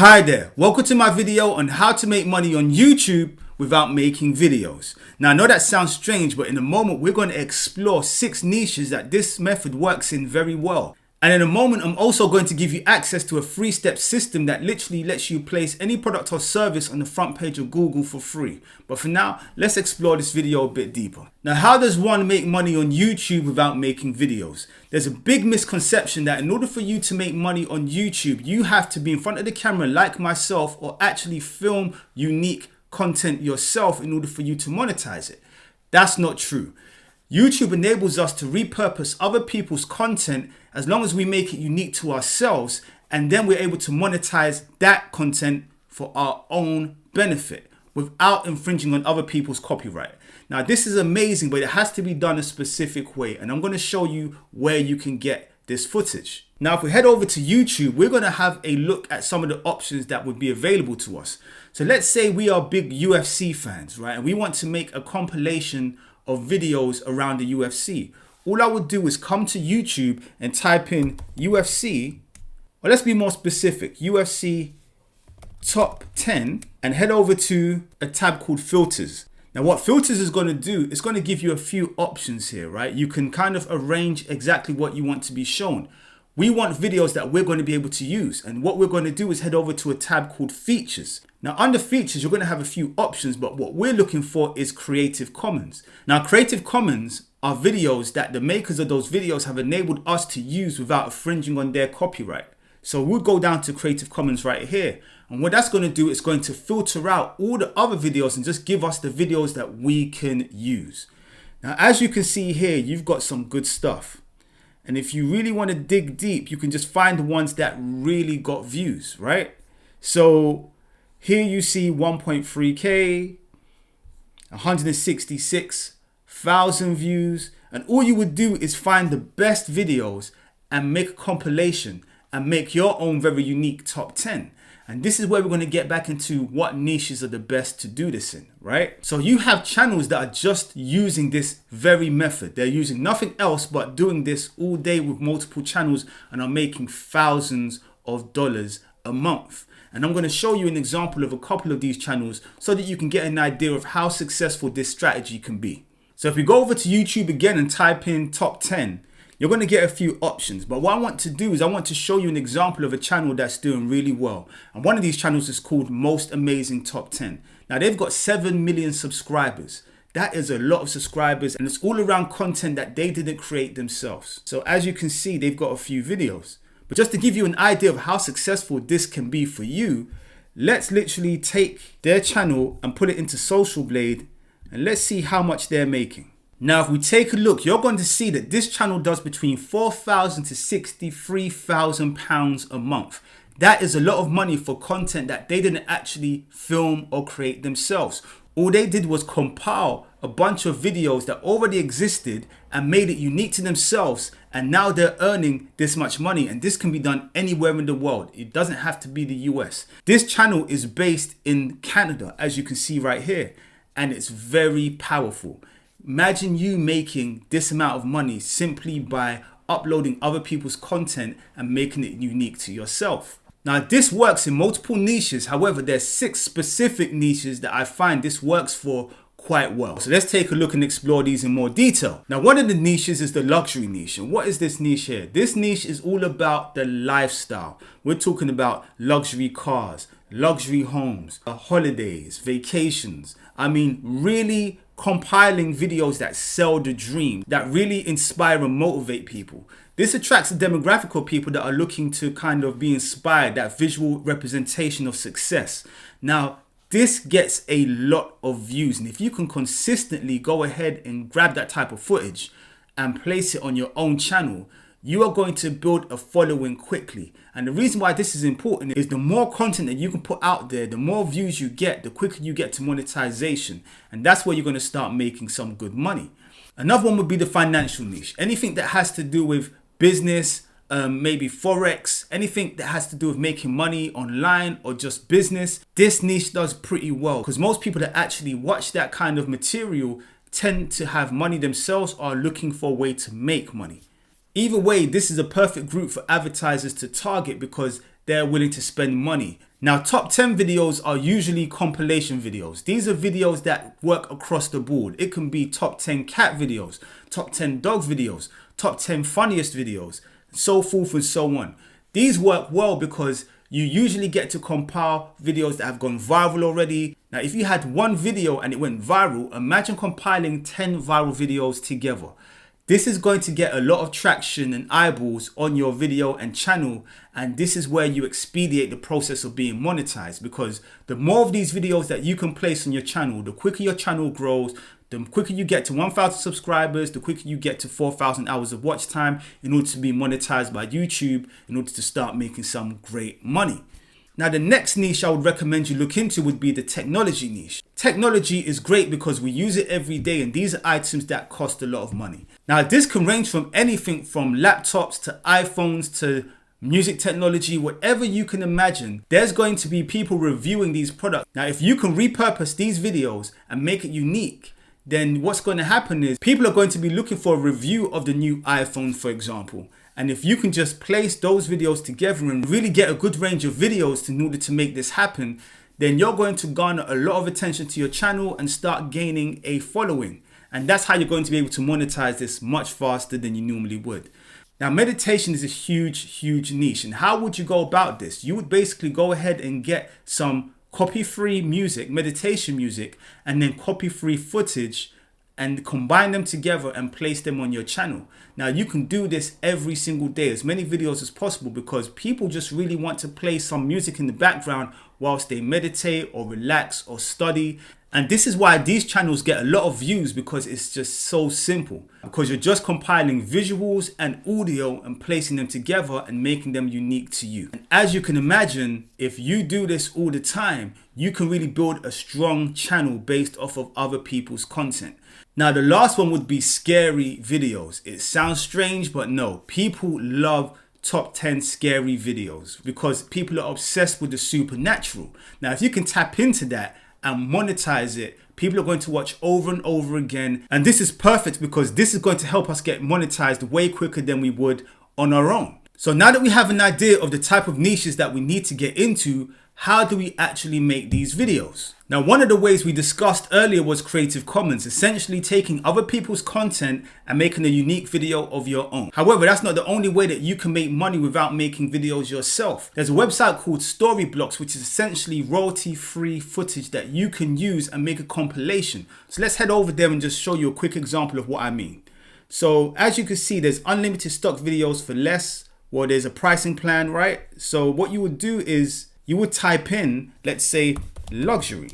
Hi there, welcome to my video on how to make money on YouTube without making videos. Now I know that sounds strange, but in a moment we're going to explore 6 niches that this method works in very well. And in a moment I'm also going to give you access to a 3-step system that literally lets you place any product or service on the front page of Google for free. But for now, let's explore this video a bit deeper. Now, how does one make money on YouTube without making videos? There's a big misconception that in order for you to make money on YouTube, you have to be in front of the camera like myself or actually film unique content yourself in order for you to monetize it. That's not true. YouTube enables us to repurpose other people's content as long as we make it unique to ourselves, and then we're able to monetize that content for our own benefit without infringing on other people's copyright. Now, this is amazing, but it has to be done a specific way, and I'm going to show you where you can get this footage. Now, if we head over to YouTube, we're going to have a look at some of the options that would be available to us. So let's say we are big UFC fans, right? And we want to make a compilation of videos around the UFC. All I would do is come to YouTube and type in UFC, or let's be more specific, UFC top 10, and head over to a tab called filters. Now what filters is going to do, it's going to give you a few options here, right? You can kind of arrange exactly what you want to be shown. We want videos that we're going to be able to use. And what we're going to do is head over to a tab called features. Now under features, you're going to have a few options, but what we're looking for is Creative Commons. Now Creative Commons are videos that the makers of those videos have enabled us to use without infringing on their copyright. So we'll go down to Creative Commons right here. And what that's going to do is going to filter out all the other videos and just give us the videos that we can use. Now, as you can see here, you've got some good stuff. And if you really want to dig deep, you can just find the ones that really got views, right? So here you see 1.3K, 166,000 views. And all you would do is find the best videos and make a compilation and make your own very unique top 10. And this is where we're going to get back into what niches are the best to do this in, right? So you have channels that are just using this very method. They're using nothing else but doing this all day with multiple channels and are making thousands of dollars a month. And I'm going to show you an example of a couple of these channels so that you can get an idea of how successful this strategy can be. So if we go over to YouTube again and type in top 10, you're going to get a few options, but what I want to do is I want to show you an example of a channel that's doing really well. And one of these channels is called Most Amazing Top 10. Now they've got 7 million subscribers. That is a lot of subscribers, and it's all around content that they didn't create themselves. So as you can see, they've got a few videos. But just to give you an idea of how successful this can be for you, let's literally take their channel and put it into Social Blade, and let's see how much they're making. Now, if we take a look, you're going to see that this channel does between £4,000 to £63,000 a month. That is a lot of money for content that they didn't actually film or create themselves. All they did was compile a bunch of videos that already existed and made it unique to themselves. And now they're earning this much money. And this can be done anywhere in the world. It doesn't have to be the US. This channel is based in Canada, as you can see right here. And it's very powerful. Imagine you making this amount of money simply by uploading other people's content and making it unique to yourself. Now this works in multiple niches. However, there's 6 specific niches that I find this works for quite well. So let's take a look and explore these in more detail. Now one of the niches is the luxury niche. And what is this niche here? This niche is all about the lifestyle. We're talking about luxury cars, luxury homes, holidays, vacations. I mean, really compiling videos that sell the dream, that really inspire and motivate people. This attracts a demographic of people that are looking to kind of be inspired, that visual representation of success. Now, this gets a lot of views, and if you can consistently go ahead and grab that type of footage and place it on your own channel, you are going to build a following quickly. And the reason why this is important is the more content that you can put out there, the more views you get, the quicker you get to monetization. And that's where you're going to start making some good money. Another one would be the financial niche. Anything that has to do with business, maybe Forex, anything that has to do with making money online or just business. This niche does pretty well because most people that actually watch that kind of material tend to have money themselves or are looking for a way to make money. Either way, this is a perfect group for advertisers to target because they're willing to spend money. Now, top 10 videos are usually compilation videos. These are videos that work across the board. It can be top 10 cat videos, top 10 dog videos, top 10 funniest videos, so forth and so on. These work well because you usually get to compile videos that have gone viral already. Now, if you had one video and it went viral, imagine compiling 10 viral videos together. This is going to get a lot of traction and eyeballs on your video and channel, and this is where you expedite the process of being monetized, because the more of these videos that you can place on your channel, the quicker your channel grows, the quicker you get to 1,000 subscribers, the quicker you get to 4,000 hours of watch time in order to be monetized by YouTube, in order to start making some great money. Now, the next niche I would recommend you look into would be the technology niche. Technology is great because we use it every day, and these are items that cost a lot of money. Now, this can range from anything from laptops to iPhones to music technology, whatever you can imagine. There's going to be people reviewing these products. Now, if you can repurpose these videos and make it unique, then what's going to happen is people are going to be looking for a review of the new iPhone, for example. And if you can just place those videos together and really get a good range of videos in order to make this happen, then you're going to garner a lot of attention to your channel and start gaining a following. And that's how you're going to be able to monetize this much faster than you normally would. Now, meditation is a huge niche. And how would you go about this? You would basically go ahead and get some copy-free music, meditation music, and then copy-free footage, and combine them together and place them on your channel. Now, you can do this every single day, as many videos as possible, because people just really want to play some music in the background whilst they meditate or relax or study. And this is why these channels get a lot of views, because it's just so simple, because you're just compiling visuals and audio and placing them together and making them unique to you. And as you can imagine, if you do this all the time, you can really build a strong channel based off of other people's content. Now, the last one would be scary videos. It sounds strange, but no, people love top 10 scary videos because people are obsessed with the supernatural. Now, if you can tap into that and monetize it, people are going to watch over and over again. And this is perfect because this is going to help us get monetized way quicker than we would on our own. So now that we have an idea of the type of niches that we need to get into, how do we actually make these videos? Now, one of the ways we discussed earlier was Creative Commons, essentially taking other people's content and making a unique video of your own. However, that's not the only way that you can make money without making videos yourself. There's a website called Storyblocks, which is essentially royalty-free footage that you can use and make a compilation. So let's head over there and just show you a quick example of what I mean. So as you can see, there's unlimited stock videos for less. Well, there's a pricing plan, right? So what you would do is you would type in, let's say, luxury.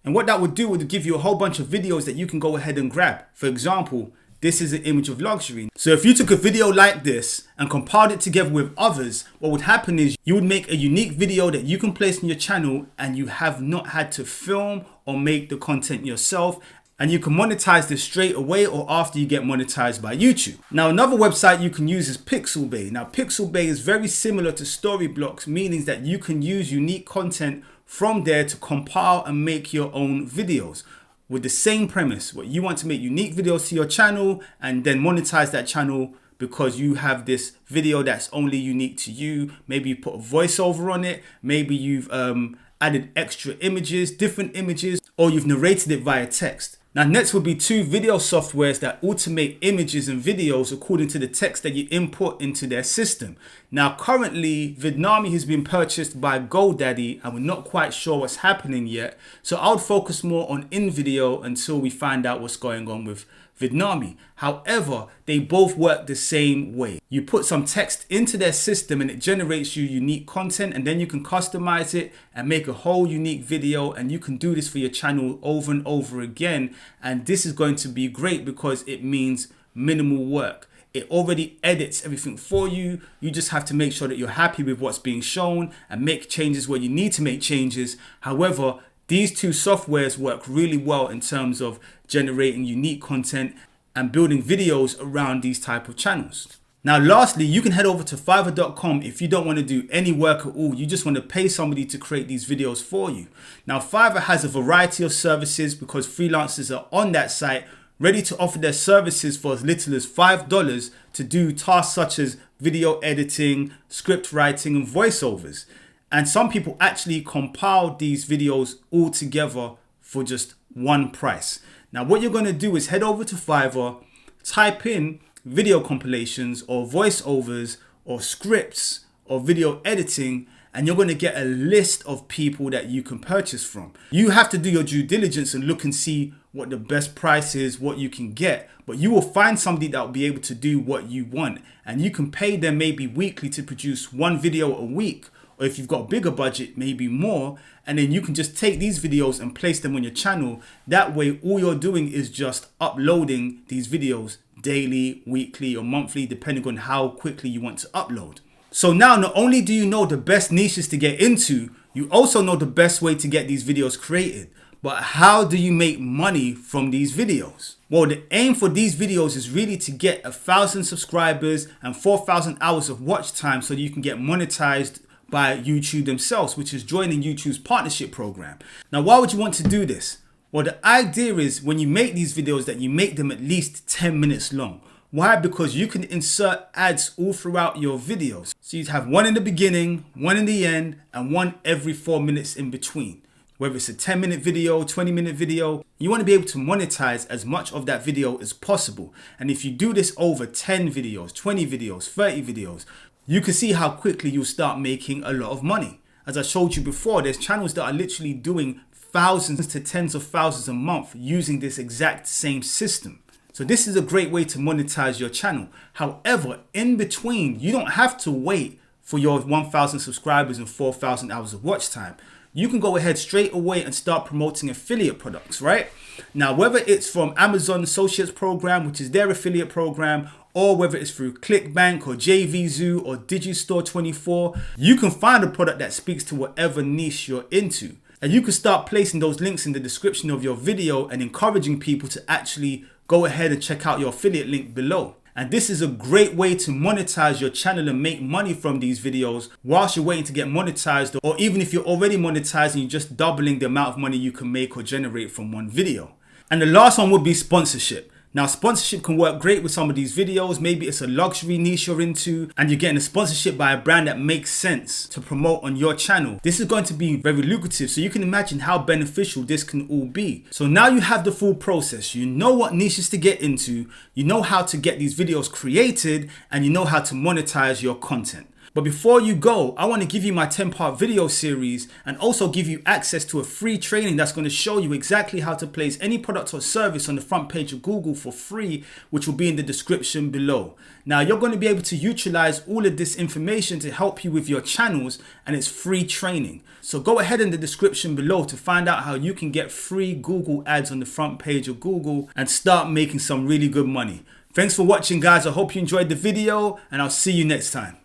And what that would do would give you a whole bunch of videos that you can go ahead and grab. For example, this is an image of luxury. So if you took a video like this and compiled it together with others, what would happen is you would make a unique video that you can place on your channel, and you have not had to film or make the content yourself. And you can monetize this straight away or after you get monetized by YouTube. Now, another website you can use is Pixabay. Now, Pixabay is very similar to Storyblocks, meaning that you can use unique content from there to compile and make your own videos with the same premise. What you want to make unique videos to your channel and then monetize that channel because you have this video that's only unique to you. Maybe you put a voiceover on it. Maybe you've added extra images, different images, or you've narrated it via text. Now, next would be two video softwares that automate images and videos according to the text that you input into their system. Now, currently, Vidnami has been purchased by GoDaddy, and we're not quite sure what's happening yet. So I would focus more on InVideo until we find out what's going on with Vidnami. However, they both work the same way. You put some text into their system and it generates you unique content, and then you can customize it and make a whole unique video, and you can do this for your channel over and over again. And this is going to be great because it means minimal work. It already edits everything for you. You just have to make sure that you're happy with what's being shown and make changes where you need to make changes. However, these two softwares work really well in terms of generating unique content and building videos around these type of channels. Now, lastly, you can head over to Fiverr.com if you don't want to do any work at all. You just want to pay somebody to create these videos for you. Now, Fiverr has a variety of services because freelancers are on that site ready to offer their services for as little as $5 to do tasks such as video editing, script writing, and voiceovers. And some people actually compile these videos all together for just one price. Now, what you're going to do is head over to Fiverr, type in video compilations or voiceovers or scripts or video editing, and you're going to get a list of people that you can purchase from. You have to do your due diligence and look and see what the best price is, what you can get, but you will find somebody that will be able to do what you want, and you can pay them maybe weekly to produce one video a week, or if you've got a bigger budget, maybe more, and then you can just take these videos and place them on your channel. That way, all you're doing is just uploading these videos daily, weekly, or monthly, depending on how quickly you want to upload. So now, not only do you know the best niches to get into, you also know the best way to get these videos created. But how do you make money from these videos? Well, the aim for these videos is really to get 1,000 subscribers and 4,000 hours of watch time so that you can get monetized by YouTube themselves, which is joining YouTube's partnership program. Now, why would you want to do this? Well, the idea is when you make these videos that you make them at least 10 minutes long. Why? Because you can insert ads all throughout your videos. So you'd have one in the beginning, one in the end, and one every 4 minutes in between. Whether it's a 10-minute video, 20-minute video, you want to be able to monetize as much of that video as possible. And if you do this over 10 videos, 20 videos, 30 videos, you can see how quickly you'll start making a lot of money. As I showed you before, there's channels that are literally doing thousands to tens of thousands a month using this exact same system. So this is a great way to monetize your channel. However, in between, you don't have to wait for your 1,000 subscribers and 4,000 hours of watch time. You can go ahead straight away and start promoting affiliate products, right? Now, whether it's from Amazon Associates program, which is their affiliate program, or whether it's through ClickBank or JVZoo or Digistore24, you can find a product that speaks to whatever niche you're into. And you can start placing those links in the description of your video and encouraging people to actually go ahead and check out your affiliate link below. And this is a great way to monetize your channel and make money from these videos whilst you're waiting to get monetized, or even if you're already monetized and you're just doubling the amount of money you can make or generate from one video. And the last one would be sponsorship. Now, sponsorship can work great with some of these videos. Maybe it's a luxury niche you're into and you're getting a sponsorship by a brand that makes sense to promote on your channel. This is going to be very lucrative, so you can imagine how beneficial this can all be. So now you have the full process. You know what niches to get into, you know how to get these videos created, and you know how to monetize your content. But before you go, I want to give you my 10-part video series and also give you access to a free training that's going to show you exactly how to place any product or service on the front page of Google for free, which will be in the description below. Now, you're going to be able to utilize all of this information to help you with your channels, and it's free training. So go ahead in the description below to find out how you can get free Google ads on the front page of Google and start making some really good money. Thanks for watching, guys. I hope you enjoyed the video, and I'll see you next time.